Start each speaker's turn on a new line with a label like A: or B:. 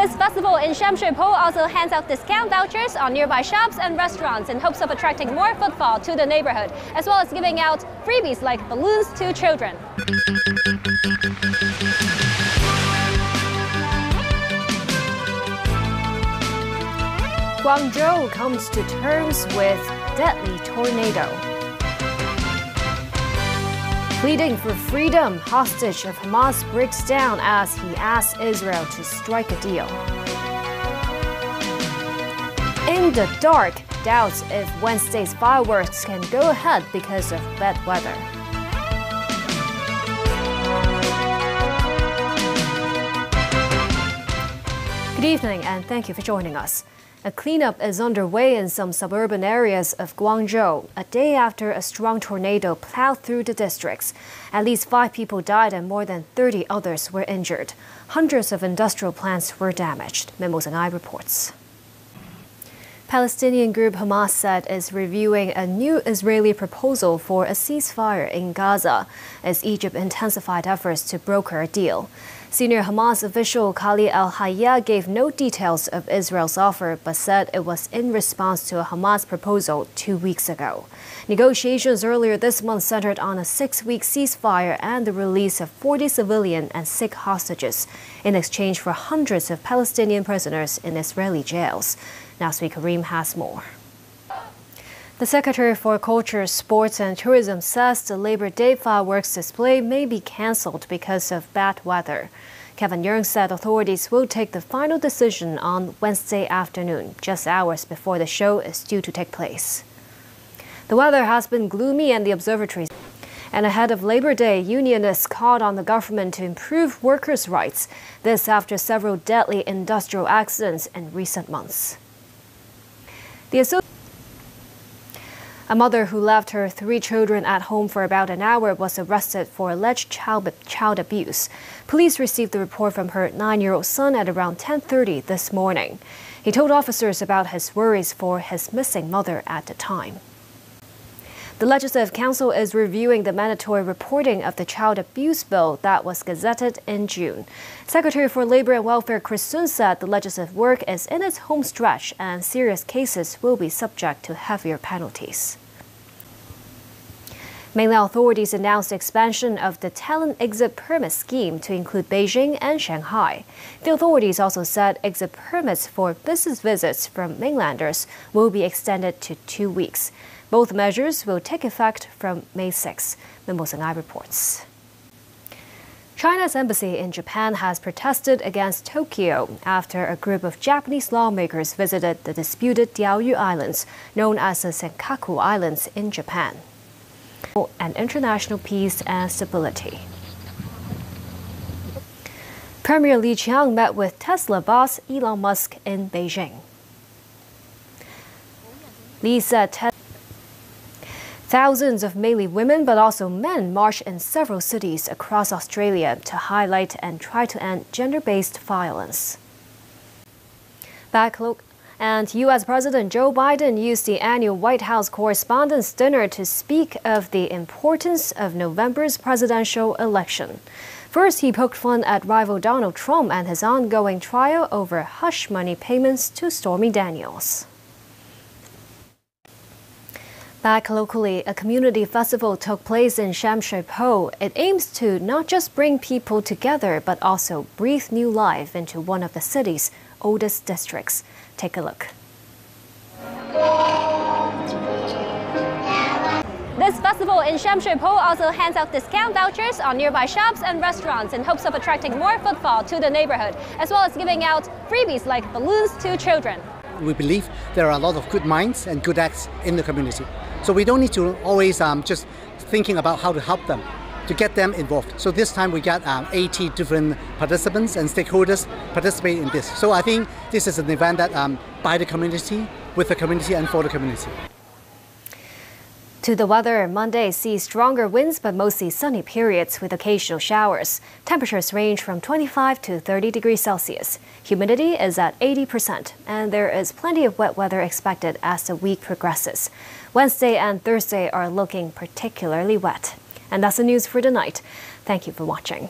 A: This festival in Shamshui-Po also hands out discount vouchers on nearby shops and restaurants in hopes of attracting more footfall to the neighborhood, as well as giving out freebies like balloons to children.
B: Guangzhou comes to terms with deadly tornado. Pleading for freedom, hostage of Hamas breaks down as he asks Israel to strike a deal. In the dark, doubts if Wednesday's fireworks can go ahead because of bad weather. Good evening and thank you for joining us. A cleanup is underway in some suburban areas of Guangzhou, a day after a strong tornado plowed through the districts. At least 5 people died and more than 30 others were injured. Hundreds of industrial plants were damaged. Mimosa Ngai reports. Palestinian group Hamas said is reviewing a new Israeli proposal for a ceasefire in Gaza as Egypt intensified efforts to broker a deal. Senior Hamas official Khalid al-Hayya gave no details of Israel's offer but said it was in response to a Hamas proposal 2 weeks ago. Negotiations earlier this month centered on a 6-week ceasefire and the release of 40 civilian and Sikh hostages in exchange for hundreds of Palestinian prisoners in Israeli jails. Nasri Karim has more. The Secretary for Culture, Sports and Tourism says the Labor Day fireworks display may be cancelled because of bad weather. Kevin Yeung said authorities will take the final decision on Wednesday afternoon, just hours before the show is due to take place. The weather has been gloomy and the observatories. And ahead of Labor Day, unionists called on the government to improve workers' rights. This after several deadly industrial accidents in recent months. A mother who left her 3 children at home for about an hour was arrested for alleged child abuse. Police received the report from her 9-year-old son at around 10:30 this morning. He told officers about his worries for his missing mother at the time. The Legislative Council is reviewing the mandatory reporting of the child abuse bill that was gazetted in June. Secretary for Labor and Welfare Chris Sun said the legislative work is in its home stretch and serious cases will be subject to heavier penalties. Mainland authorities announced expansion of the talent exit permit scheme to include Beijing and Shanghai. The authorities also said exit permits for business visits from mainlanders will be extended to 2 weeks. Both measures will take effect from May 6. Mimosa Ngai reports. China's embassy in Japan has protested against Tokyo after a group of Japanese lawmakers visited the disputed Diaoyu Islands, known as the Senkaku Islands in Japan, and international peace and stability. Premier Li Qiang met with Tesla boss Elon Musk in Beijing. Li said thousands of mainly women but also men marched in several cities across Australia to highlight and try to end gender-based violence. And U.S. President Joe Biden used the annual White House Correspondents' Dinner to speak of the importance of November's presidential election. First, he poked fun at rival Donald Trump and his ongoing trial over hush money payments to Stormy Daniels. Back locally, a community festival took place in Shamshui-Po. It aims to not just bring people together, but also breathe new life into one of the city's oldest districts. Take a look.
A: This festival in Shamshui-Po also hands out discount vouchers on nearby shops and restaurants in hopes of attracting more footfall to the neighborhood, as well as giving out freebies like balloons to children.
C: We believe there are a lot of good minds and good acts in the community. So we don't need to always just thinking about how to help them, to get them involved. So this time we got 80 different participants and stakeholders participate in this. So I think this is an event that by the community, with the community and for the community.
B: To the weather, Monday sees stronger winds but mostly sunny periods with occasional showers. Temperatures range from 25 to 30 degrees Celsius. Humidity is at 80%, and there is plenty of wet weather expected as the week progresses. Wednesday and Thursday are looking particularly wet. And that's the news for tonight. Thank you for watching.